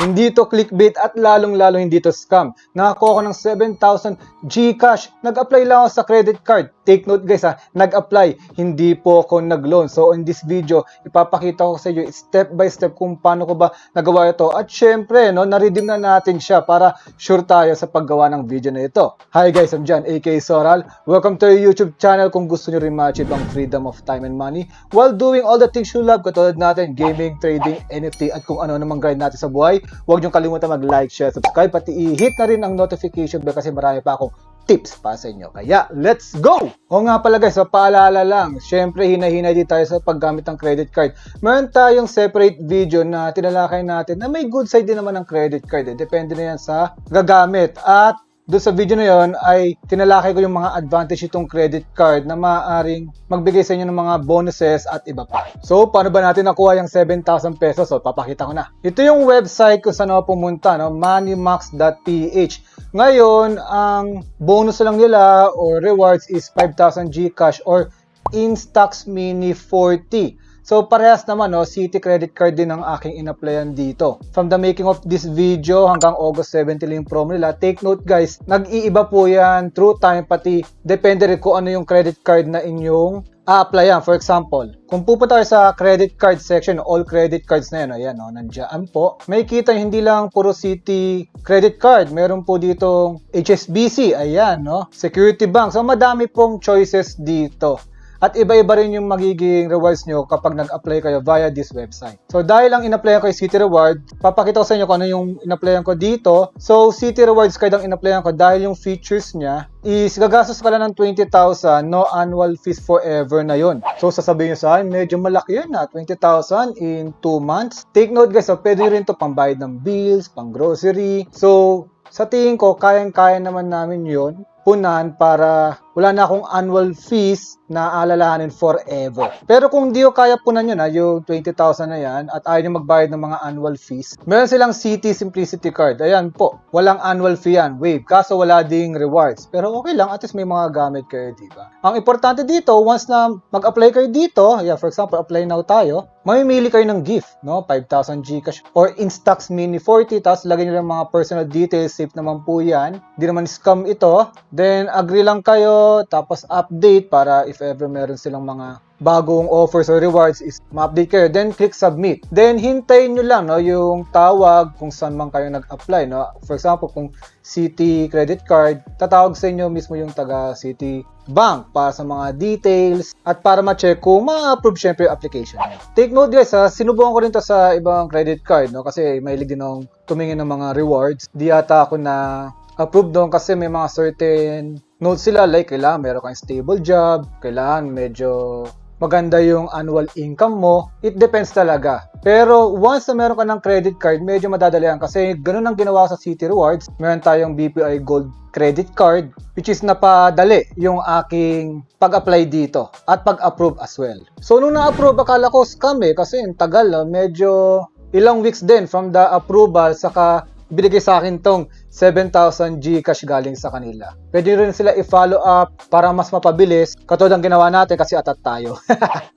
Hindi to clickbait at lalong-lalo hindi to scam. Nakakuha ko ng 7,000 GCash. Nag-apply lang ako sa credit card. Take note guys ha, nag-apply. Hindi po ako nag-loan. So in this video, ipapakita ko sa inyo step by step kung paano ko ba nagawa ito. At syempre, no, na-redeem na natin siya para sure tayo sa paggawa ng video na ito. Hi guys, I'm John, aka Soral. Welcome to your YouTube channel kung gusto nyo rin ma-achieve ang freedom of time and money while doing all the things you love katulad natin, gaming, trading, NFT at kung ano namang grind natin sa buhay. Huwag niyong kalimutan mag-like, share, subscribe, pati i-hit na rin ang notification bell kasi marami pa akong tips pa sa inyo. Kaya, let's go! O nga pala guys, paalala lang, syempre hinahinay din tayo sa paggamit ng credit card. Meron tayong separate video na tinalakay natin na may good side din naman ng credit card. Depende na yan sa gagamit. At doon sa video na yon ay tinalakay ko yung mga advantage itong credit card na maaaring magbigay sa inyo ng mga bonuses at iba pa. So, paano ba natin nakuha yung 7,000 pesos? So, papakita ko na. Ito yung website kung saan ako pumunta, no? moneymax.ph. Ngayon, ang bonus lang nila or rewards is 5,000 GCash or Instax Mini 40. So, parehas naman, no? Citi credit card din ang aking in-applyan dito. From the making of this video hanggang August 17 yung promo nila. Take note guys, nag-iiba po yan through time, pati depende rin kung ano yung credit card na inyong a-applyan. For example, kung pupunta tayo sa credit card section, all credit cards na yan, ayan, no, nandiyan po. May kita hindi lang puro Citi credit card. Meron po ditong HSBC, ayan, no, Security Bank. So, madami pong choices dito. At iba-iba rin yung magiging rewards nyo kapag nag-apply kayo via this website. So, dahil lang in-applyan ko yung Citi Reward, papakita ko sa inyo kung ano yung in-applyan ko dito. So, Citi Rewards card ang in-applyan ko dahil yung features niya is gagastos ka lang ng 20,000, no annual fees forever na yon. So, sasabihin nyo sa akin, medyo malaki yun na, 20,000 in 2 months. Take note guys, so, pwede rin to pambayad ng bills, pang grocery. So, sa tingin ko, kayang-kaya naman namin yun punan para wala na akong annual fees na alalahanin forever. Pero kung di ko kaya punan yun, yung 20,000 na yan at ayaw nyo magbayad ng mga annual fees, meron silang Citi Simplicity Card. Ayan po, walang annual fee yan, wave. Kaso wala ding rewards. Pero okay lang, at least may mga gamit kayo, diba? Ang importante dito, once na mag-apply kayo dito, yeah, for example, apply now tayo, mamimili kayo ng gift, no? 5,000 GCash or Instax Mini 40, tapos lagyan nyo lang mga personal details, safe naman po yan. Di naman scam ito. Then, agree lang kayo, tapos update para if ever meron silang mga bagong offers or rewards is ma-update kayo. Then, click submit. Then, hintayin nyo lang, no, yung tawag kung saan man kayo nag-apply, no? For example, kung Citi credit card, tatawag sa inyo mismo yung taga Citi Bank para sa mga details at para ma-check kung ma-approve syempre yung application. Take note guys, ha, sinubukan ko rin to sa ibang credit card, no? Kasi mahilig din akong tumingin ng mga rewards. Di ata ako na approve doon kasi may mga certain notes sila like kailangan meron kang stable job, kailangan medyo maganda yung annual income mo. It depends talaga. Pero once na meron ka ng credit card, medyo madadalian kasi ganun ang ginawa sa Citi Rewards. Meron tayong BPI Gold credit card which is napadali yung aking pag-apply dito at pag-approve as well. So nung na-approve, akala ko scam kasi ang tagal, medyo ilang weeks din from the approval saka binigay sa akin tong 7,000 GCash galing sa kanila. Pwede rin sila i-follow up para mas mapabilis. Katulad ng ginawa natin kasi atat tayo.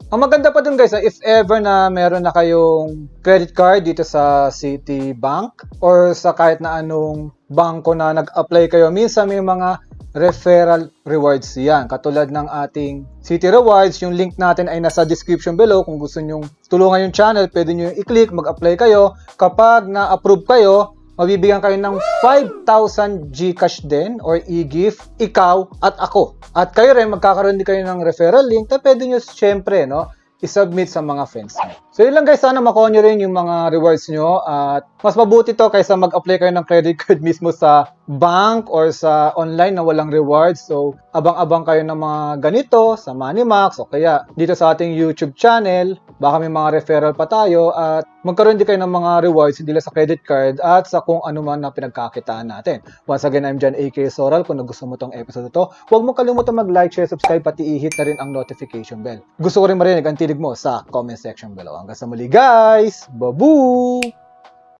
Ang maganda pa dun guys, if ever na meron na kayong credit card dito sa Citi Bank or sa kahit na anong bangko na nag-apply kayo, minsan may mga referral rewards yan. Katulad ng ating Citi Rewards, yung link natin ay nasa description below. Kung gusto nyo tulungan yung channel, pwede nyo i-click, mag-apply kayo. Kapag na-approve kayo, mabibigyan kayo ng 5,000 GCash din or e-gift, ikaw at ako. At kayo rin, magkakaroon din kayo ng referral link na pwede nyo syempre, no, i-submit sa mga friends mo. So yun lang guys, sana makuha nyo rin yung mga rewards nyo at mas mabuti to kaysa mag-apply kayo ng credit card mismo sa bank or sa online na walang rewards. So abang-abang kayo ng mga ganito sa Moneymax o kaya dito sa ating YouTube channel. Baka may mga referral pa tayo at magkaroon din kayo ng mga rewards hindi lang sa credit card at sa kung ano man na pinagkakitaan natin. Once again, I'm John aka Soral. Kung nagustuhan mo tong episode to, huwag mo kalimutan mag-like, share, subscribe, pati i-hit na rin ang notification bell. Gusto ko rin marinig ang tinig mo sa comment section below. Hanggang sa muli guys! Babu!